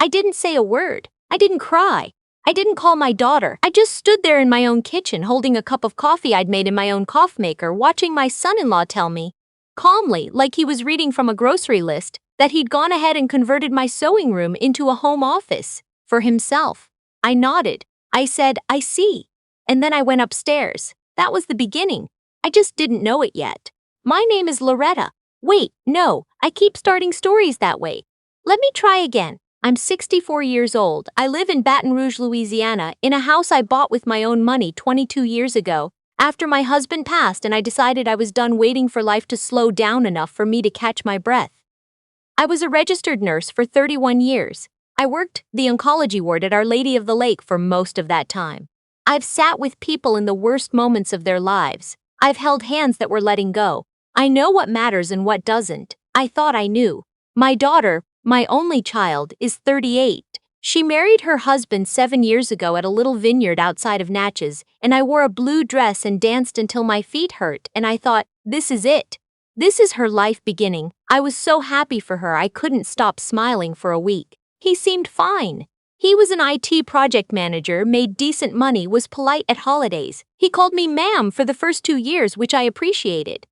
I didn't say a word. I didn't cry. I didn't call my daughter. I just stood there in my own kitchen holding a cup of coffee I'd made in my own coffee maker, watching my son-in-law tell me, calmly, like he was reading from a grocery list, that he'd gone ahead and converted my sewing room into a home office for himself. I nodded. I said, I see. And then I went upstairs. That was the beginning. I just didn't know it yet. My name is Loretta. Wait, no, I keep starting stories that way. Let me try again. I'm 64 years old. I live in Baton Rouge, Louisiana, in a house I bought with my own money 22 years ago, after my husband passed and I decided I was done waiting for life to slow down enough for me to catch my breath. I was a registered nurse for 31 years. I worked the oncology ward at Our Lady of the Lake for most of that time. I've sat with people in the worst moments of their lives. I've held hands that were letting go. I know what matters and what doesn't. I thought I knew. My daughter, my only child, is 38. She married her husband 7 years ago at a little vineyard outside of Natchez, and I wore a blue dress and danced until my feet hurt, and I thought, this is it. This is her life beginning. I was so happy for her I couldn't stop smiling for a week. He seemed fine. He was an IT project manager, made decent money, was polite at holidays. He called me ma'am for the first 2 years, which I appreciated.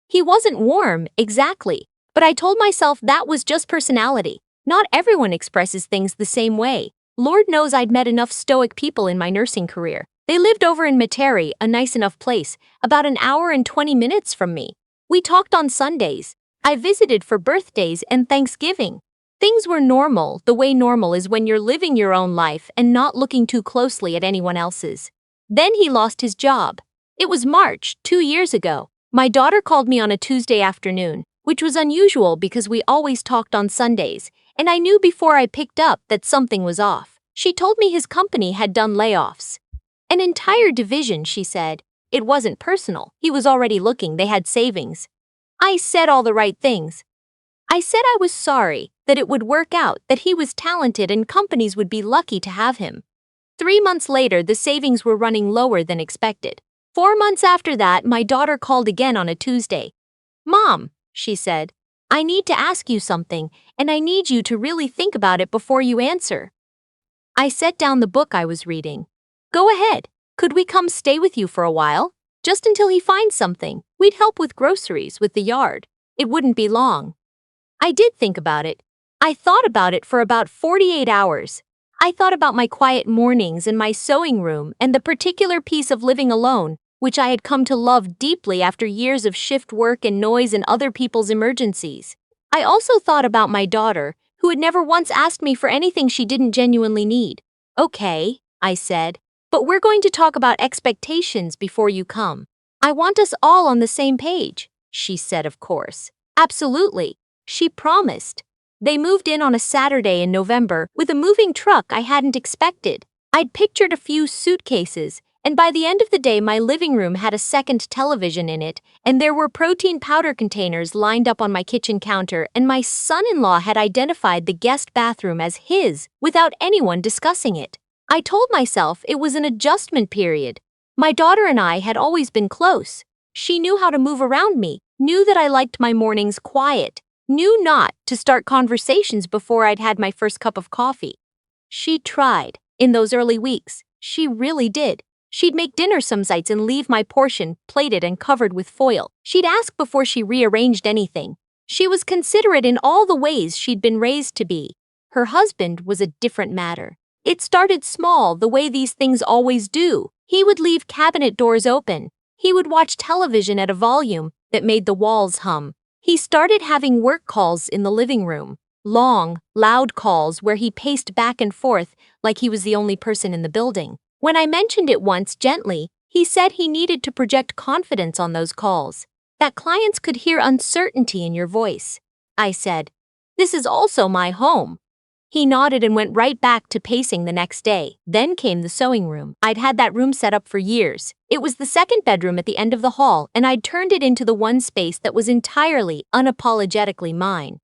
He wasn't warm, exactly, but I told myself that was just personality. Not everyone expresses things the same way. Lord knows I'd met enough stoic people in my nursing career. They lived over in Metairie, a nice enough place, about an hour and 20 minutes from me. We talked on Sundays. I visited for birthdays and Thanksgiving. Things were normal, the way normal is when you're living your own life and not looking too closely at anyone else's. Then he lost his job. It was March, 2 years ago. My daughter called me on a Tuesday afternoon, which was unusual because we always talked on Sundays, and I knew before I picked up that something was off. She told me his company had done layoffs. An entire division, she said. It wasn't personal. He was already looking, they had savings. I said all the right things. I said I was sorry, that it would work out, that he was talented and companies would be lucky to have him. 3 months later, the savings were running lower than expected. 4 months after that, my daughter called again on a Tuesday. Mom, she said, I need to ask you something, and I need you to really think about it before you answer. I set down the book I was reading. Go ahead. Could we come stay with you for a while? Just until he finds something. We'd help with groceries, with the yard. It wouldn't be long. I did think about it. I thought about it for about 48 hours. I thought about my quiet mornings in my sewing room and the particular piece of living alone, which I had come to love deeply after years of shift work and noise and other people's emergencies. I also thought about my daughter, who had never once asked me for anything she didn't genuinely need. Okay, I said, but we're going to talk about expectations before you come. I want us all on the same page, she said, of course. Absolutely, she promised. They moved in on a Saturday in November with a moving truck I hadn't expected. I'd pictured a few suitcases, and by the end of the day my living room had a second television in it, and there were protein powder containers lined up on my kitchen counter, and my son-in-law had identified the guest bathroom as his without anyone discussing it. I told myself it was an adjustment period. My daughter and I had always been close. She knew how to move around me, knew that I liked my mornings quiet, knew not to start conversations before I'd had my first cup of coffee. She tried. In those early weeks, she really did. She'd make dinner some nights and leave my portion plated and covered with foil. She'd ask before she rearranged anything. She was considerate in all the ways she'd been raised to be. Her husband was a different matter. It started small, the way these things always do. He would leave cabinet doors open. He would watch television at a volume that made the walls hum. He started having work calls in the living room. Long, loud calls where he paced back and forth like he was the only person in the building. When I mentioned it once gently, he said he needed to project confidence on those calls, that clients could hear uncertainty in your voice. I said, "This is also my home." He nodded and went right back to pacing the next day. Then came the sewing room. I'd had that room set up for years. It was the second bedroom at the end of the hall, and I'd turned it into the one space that was entirely, unapologetically mine.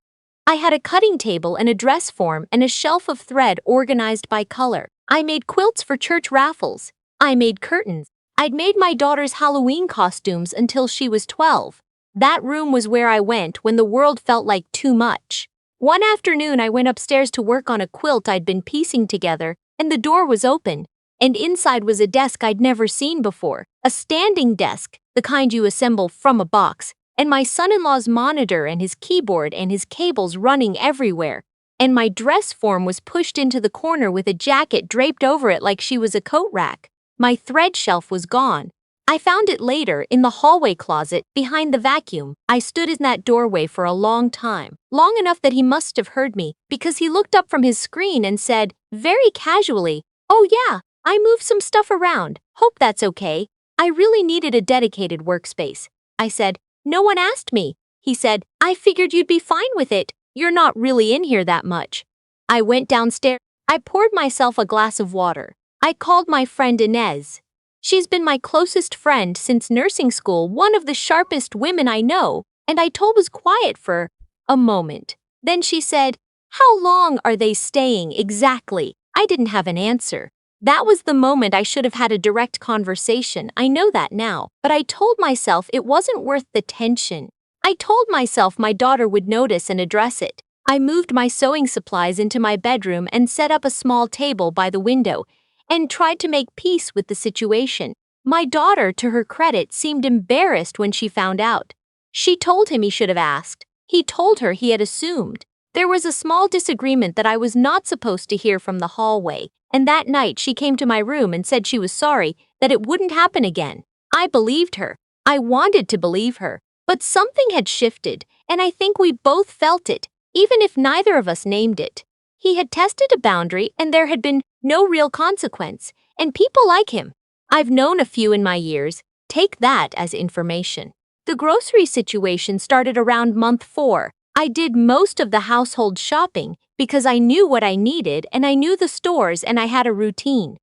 I had a cutting table and a dress form and a shelf of thread organized by color. I made quilts for church raffles. I made curtains. I'd made my daughter's Halloween costumes until she was 12. That room was where I went when the world felt like too much. One afternoon, I went upstairs to work on a quilt I'd been piecing together, and the door was open. And inside was a desk I'd never seen before, a standing desk, the kind you assemble from a box, and my son-in-law's monitor and his keyboard and his cables running everywhere. And my dress form was pushed into the corner with a jacket draped over it like she was a coat rack. My thread shelf was gone. I found it later in the hallway closet behind the vacuum. I stood in that doorway for a long time, long enough that he must have heard me, because he looked up from his screen and said, very casually, "Oh yeah, I moved some stuff around. Hope that's okay." I really needed a dedicated workspace. I said, "No one asked me." He said, "I figured you'd be fine with it. You're not really in here that much." I went downstairs. I poured myself a glass of water. I called my friend Inez. She's been my closest friend since nursing school, one of the sharpest women I know, and I told was quiet for a moment. Then she said, "How long are they staying exactly?" I didn't have an answer. That was the moment I should have had a direct conversation. I know that now, but I told myself it wasn't worth the tension. I told myself my daughter would notice and address it. I moved my sewing supplies into my bedroom and set up a small table by the window and tried to make peace with the situation. My daughter, to her credit, seemed embarrassed when she found out. She told him he should have asked. He told her he had assumed. There was a small disagreement that I was not supposed to hear from the hallway, and that night she came to my room and said she was sorry, that it wouldn't happen again. I believed her. I wanted to believe her. But something had shifted, and I think we both felt it, even if neither of us named it. He had tested a boundary and there had been no real consequence, and people like him. I've known a few in my years. Take that as information. The grocery situation started around month 4. I did most of the household shopping because I knew what I needed and I knew the stores and I had a routine.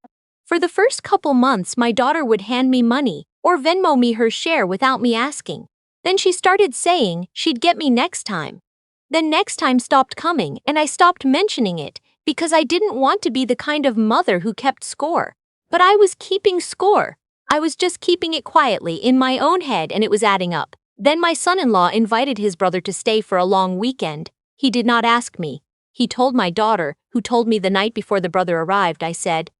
For the first couple months, my daughter would hand me money or Venmo me her share without me asking. Then she started saying she'd get me next time. Then next time stopped coming and I stopped mentioning it because I didn't want to be the kind of mother who kept score. But I was keeping score. I was just keeping it quietly in my own head and it was adding up. Then my son-in-law invited his brother to stay for a long weekend. He did not ask me. He told my daughter, who told me the night before the brother arrived. I said,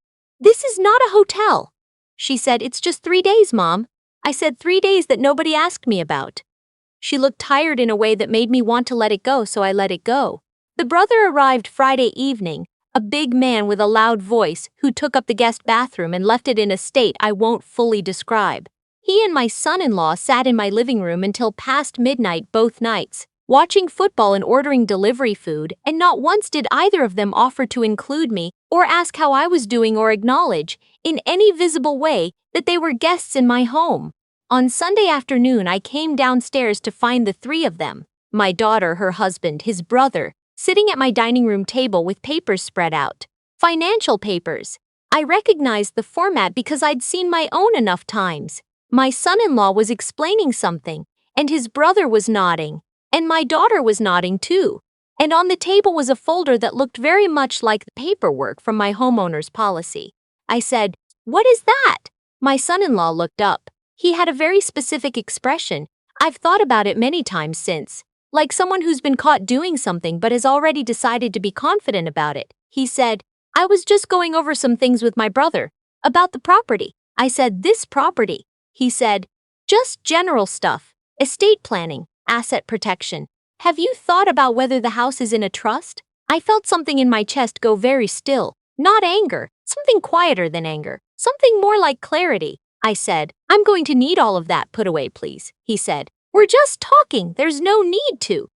"This is not a hotel." She said, "It's just 3 days, Mom." I said, 3 days that nobody asked me about. She looked tired in a way that made me want to let it go, so I let it go. The brother arrived Friday evening, a big man with a loud voice who took up the guest bathroom and left it in a state I won't fully describe. He and my son-in-law sat in my living room until past midnight both nights, watching football and ordering delivery food, and not once did either of them offer to include me or ask how I was doing or acknowledge, in any visible way, that they were guests in my home. On Sunday afternoon, I came downstairs to find the 3 of them, my daughter, her husband, his brother, sitting at my dining room table with papers spread out. Financial papers. I recognized the format because I'd seen my own enough times. My son-in-law was explaining something, and his brother was nodding, and my daughter was nodding too. And on the table was a folder that looked very much like the paperwork from my homeowner's policy. I said, "What is that?" My son-in-law looked up. He had a very specific expression. I've thought about it many times since, like someone who's been caught doing something but has already decided to be confident about it. He said, "I was just going over some things with my brother about the property." I said, "This property?" He said, "Just general stuff, estate planning, asset protection. Have you thought about whether the house is in a trust?" I felt something in my chest go very still, not anger, something quieter than anger, something more like clarity. I said, "I'm going to need all of that put away, please." He said, "We're just talking, there's no need to."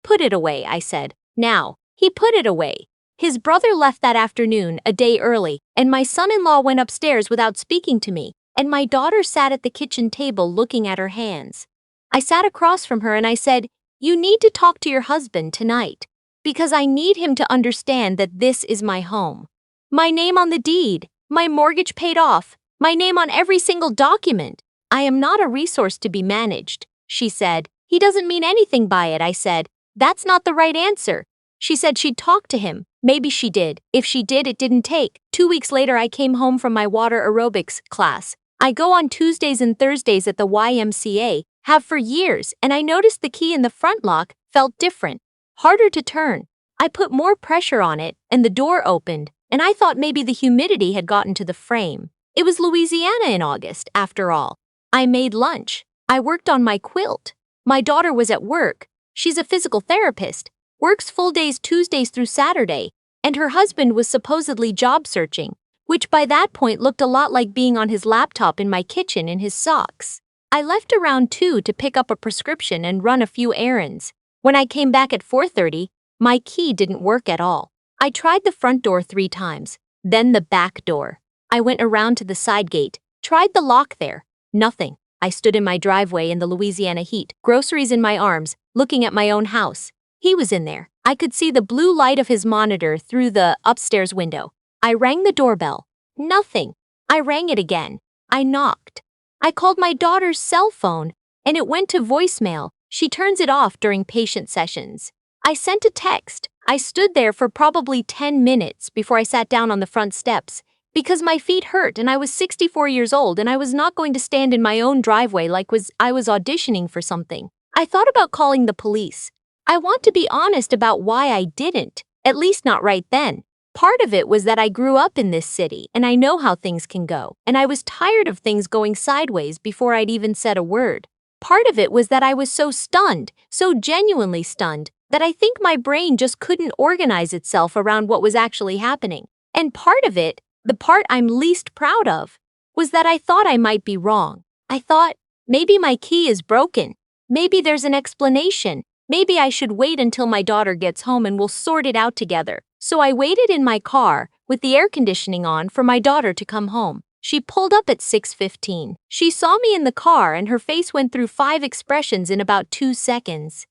"Put it away," I said. Now. He put it away. His brother left that afternoon, a day early, and my son-in-law went upstairs without speaking to me, and my daughter sat at the kitchen table looking at her hands. I sat across from her and I said, "You need to talk to your husband tonight, because I need him to understand that this is my home. My name on the deed, my mortgage paid off, my name on every single document. I am not a resource to be managed." She said, "He doesn't mean anything by it." I said, "That's not the right answer." She said she'd talk to him. Maybe she did. If she did, it didn't take. 2 weeks later, I came home from my water aerobics class. I go on Tuesdays and Thursdays at the YMCA, have for years, and I noticed the key in the front lock felt different. harder to turn. I put more pressure on it, and the door opened, and I thought maybe the humidity had gotten to the frame. It was Louisiana in August, after all. I made lunch. I worked on my quilt. My daughter was at work. She's a physical therapist, works full days Tuesdays through Saturday, and her husband was supposedly job searching, which by that point looked a lot like being on his laptop in my kitchen in his socks. I left around 2 to pick up a prescription and run a few errands. When I came back at 4:30, my key didn't work at all. I tried the front door 3 times, then the back door. I went around to the side gate, tried the lock there. Nothing. I stood in my driveway in the Louisiana heat, groceries in my arms, looking at my own house. He was in there. I could see the blue light of his monitor through the upstairs window. I rang the doorbell. Nothing. I rang it again. I knocked. I called my daughter's cell phone, and it went to voicemail. She turns it off during patient sessions. I sent a text. I stood there for probably 10 minutes before I sat down on the front steps, because my feet hurt and I was 64 years old and I was not going to stand in my own driveway like I was auditioning for something. I thought about calling the police. I want to be honest about why I didn't, at least not right then. Part of it was that I grew up in this city and I know how things can go, and I was tired of things going sideways before I'd even said a word. Part of it was that I was so stunned, so genuinely stunned, that I think my brain just couldn't organize itself around what was actually happening. And part of it, the part I'm least proud of, was that I thought I might be wrong. I thought, maybe my key is broken. Maybe there's an explanation. Maybe I should wait until my daughter gets home and we'll sort it out together. So I waited in my car, with the air conditioning on, for my daughter to come home. She pulled up at 6:15. She saw me in the car and her face went through 5 expressions in about 2 seconds.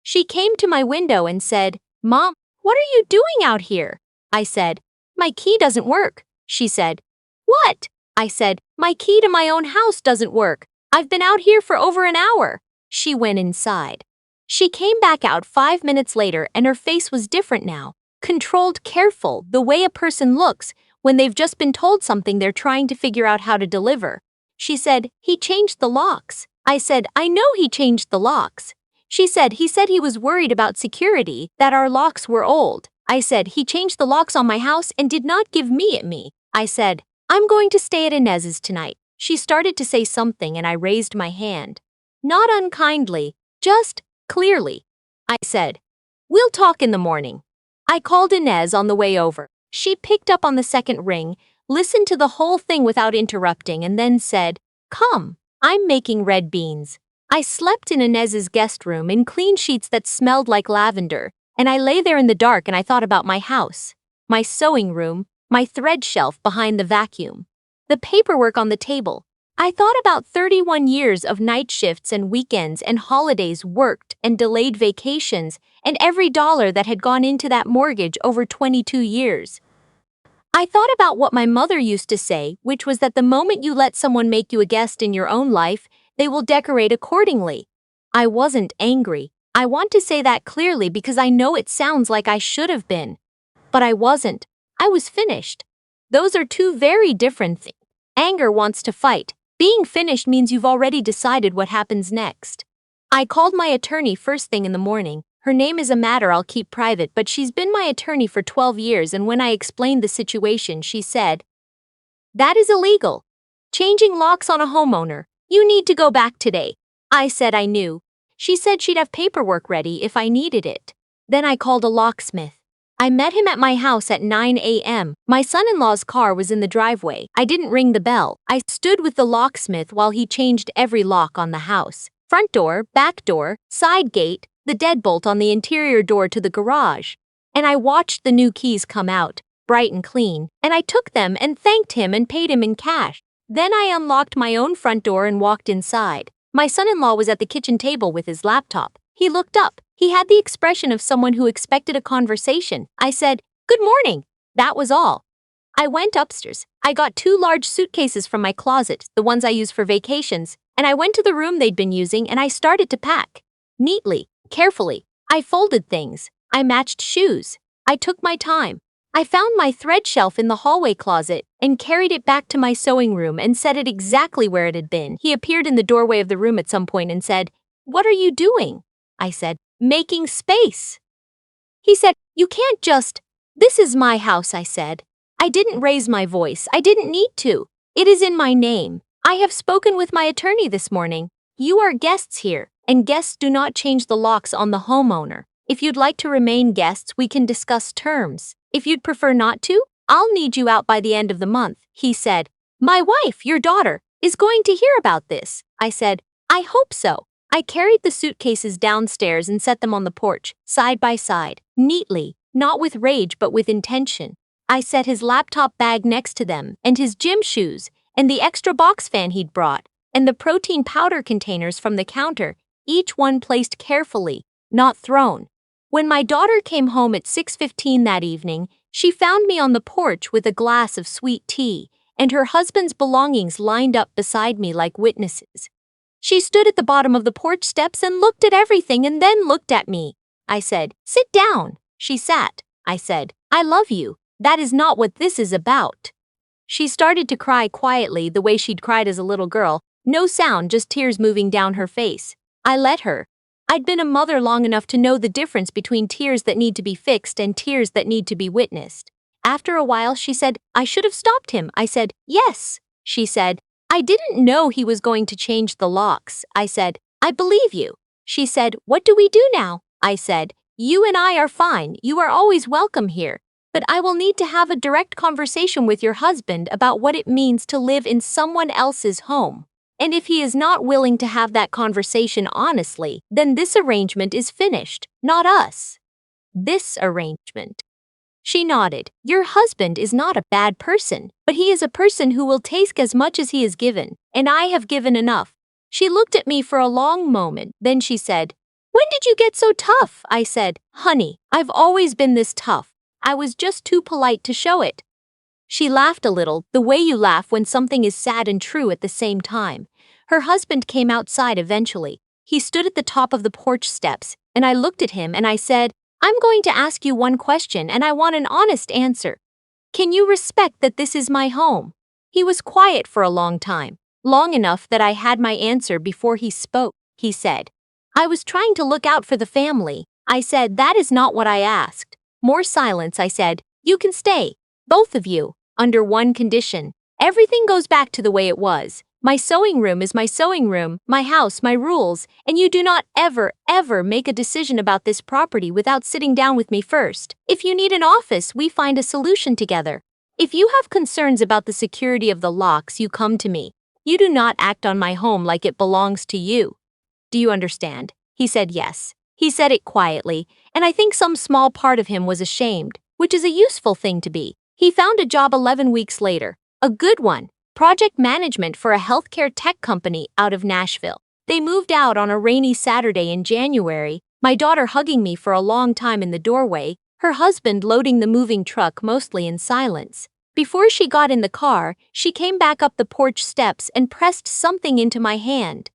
She came to my window and said, "Mom, what are you doing out here?" I said, "My key doesn't work." She said, "What?" I said, "My key to my own house doesn't work. I've been out here for over an hour." She went inside. She came back out 5 minutes later and her face was different now. Controlled, careful, the way a person looks when they've just been told something they're trying to figure out how to deliver. She said, "He changed the locks." I said, "I know he changed the locks." She said, he said he was worried about security, that our locks were old. I said, "He changed the locks on my house and did not give me." I said, "I'm going to stay at Inez's tonight." She started to say something and I raised my hand. Not unkindly, just clearly. I said, "We'll talk in the morning." I called Inez on the way over. She picked up on the second ring, listened to the whole thing without interrupting, and then said, "Come, I'm making red beans." I slept in Inez's guest room in clean sheets that smelled like lavender, and I lay there in the dark and I thought about my house, my sewing room, my thread shelf behind the vacuum, the paperwork on the table. I thought about 31 years of night shifts and weekends and holidays worked and delayed vacations and every dollar that had gone into that mortgage over 22 years. I thought about what my mother used to say, which was that the moment you let someone make you a guest in your own life, they will decorate accordingly. I wasn't angry. I want to say that clearly because I know it sounds like I should have been. But I wasn't. I was finished. Those are 2 very different things. Anger wants to fight. Being finished means you've already decided what happens next. I called my attorney first thing in the morning. Her name is a matter I'll keep private, but she's been my attorney for 12 years, and when I explained the situation, she said, "That is illegal. Changing locks on a homeowner. You need to go back today." I said I knew. She said she'd have paperwork ready if I needed it. Then I called a locksmith. I met him at my house at 9 a.m. My son-in-law's car was in the driveway. I didn't ring the bell. I stood with the locksmith while he changed every lock on the house. Front door, back door, side gate, the deadbolt on the interior door to the garage. And I watched the new keys come out, bright and clean, and I took them and thanked him and paid him in cash. Then I unlocked my own front door and walked inside. My son-in-law was at the kitchen table with his laptop. He looked up. He had the expression of someone who expected a conversation. I said, "Good morning." That was all. I went upstairs. I got 2 large suitcases from my closet, the ones I use for vacations, and I went to the room they'd been using and I started to pack. Neatly, carefully. I folded things. I matched shoes. I took my time. I found my thread shelf in the hallway closet and carried it back to my sewing room and set it exactly where it had been. He appeared in the doorway of the room at some point and said, "What are you doing?" I said, "Making space." He said, "You can't just—" "This is my house," I said. I didn't raise my voice. I didn't need to. It is in my name. I have spoken with my attorney this morning. You are guests here, and guests do not change the locks on the homeowner. If you'd like to remain guests, we can discuss terms. If you'd prefer not to, I'll need you out by the end of the month," he said. "My wife, your daughter, is going to hear about this," I said. "I hope so." I carried the suitcases downstairs and set them on the porch, side by side, neatly, not with rage but with intention. I set his laptop bag next to them, and his gym shoes, and the extra box fan he'd brought, and the protein powder containers from the counter, each one placed carefully, not thrown. When my daughter came home at 6:15 that evening, she found me on the porch with a glass of sweet tea, and her husband's belongings lined up beside me like witnesses. She stood at the bottom of the porch steps and looked at everything and then looked at me. I said, "Sit down." She sat. I said, "I love you. That is not what this is about." She started to cry quietly the way she'd cried as a little girl, no sound, just tears moving down her face. I let her. I'd been a mother long enough to know the difference between tears that need to be fixed and tears that need to be witnessed. After a while, she said, "I should have stopped him." I said, "Yes." She said, "I didn't know he was going to change the locks." I said, "I believe you." She said, "What do we do now?" I said, "You and I are fine. You are always welcome here. But I will need to have a direct conversation with your husband about what it means to live in someone else's home. And if he is not willing to have that conversation honestly, then this arrangement is finished, not us. This arrangement." She nodded. "Your husband is not a bad person, but he is a person who will take as much as he is given, and I have given enough." She looked at me for a long moment, then she said, "When did you get so tough?" I said, "Honey, I've always been this tough. I was just too polite to show it." She laughed a little, the way you laugh when something is sad and true at the same time. Her husband came outside eventually. He stood at the top of the porch steps, and I looked at him and I said, "I'm going to ask you one question and I want an honest answer. Can you respect that this is my home?" He was quiet for a long time, long enough that I had my answer before he spoke. He said, "I was trying to look out for the family." I said, "That is not what I asked." More silence. I said, "You can stay, both of you, under one condition. Everything goes back to the way it was. My sewing room is my sewing room, my house, my rules, and you do not ever make a decision about this property without sitting down with me first. If you need an office, we find a solution together. If you have concerns about the security of the locks, you come to me. You do not act on my home like it belongs to you. Do you understand?" He said yes. He said it quietly, and I think some small part of him was ashamed, which is a useful thing to be. He found a job 11 weeks later, a good one, project management for a healthcare tech company out of Nashville. They moved out on a rainy Saturday in January, my daughter hugging me for a long time in the doorway, her husband loading the moving truck mostly in silence. Before she got in the car, she came back up the porch steps and pressed something into my hand.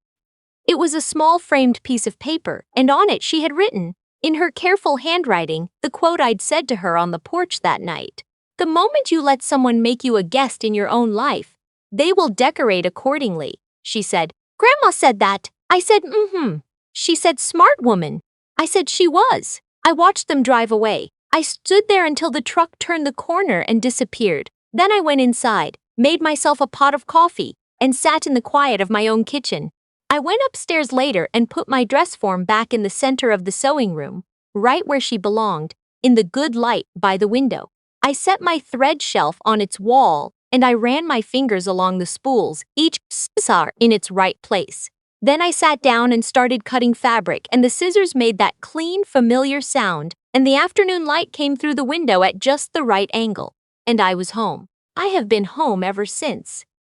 It was a small framed piece of paper, and on it she had written, in her careful handwriting, the quote I'd said to her on the porch that night. "The moment you let someone make you a guest in your own life, they will decorate accordingly." She said, "Grandma said that." I said, "Mm-hmm." She said, "Smart woman." I said she was. I watched them drive away. I stood there until the truck turned the corner and disappeared. Then I went inside, made myself a pot of coffee, and sat in the quiet of my own kitchen. I went upstairs later and put my dress form back in the center of the sewing room, right where she belonged, in the good light by the window. I set my thread shelf on its wall, and I ran my fingers along the spools, each scissor in its right place. Then I sat down and started cutting fabric, and the scissors made that clean, familiar sound, and the afternoon light came through the window at just the right angle. And I was home. I have been home ever since.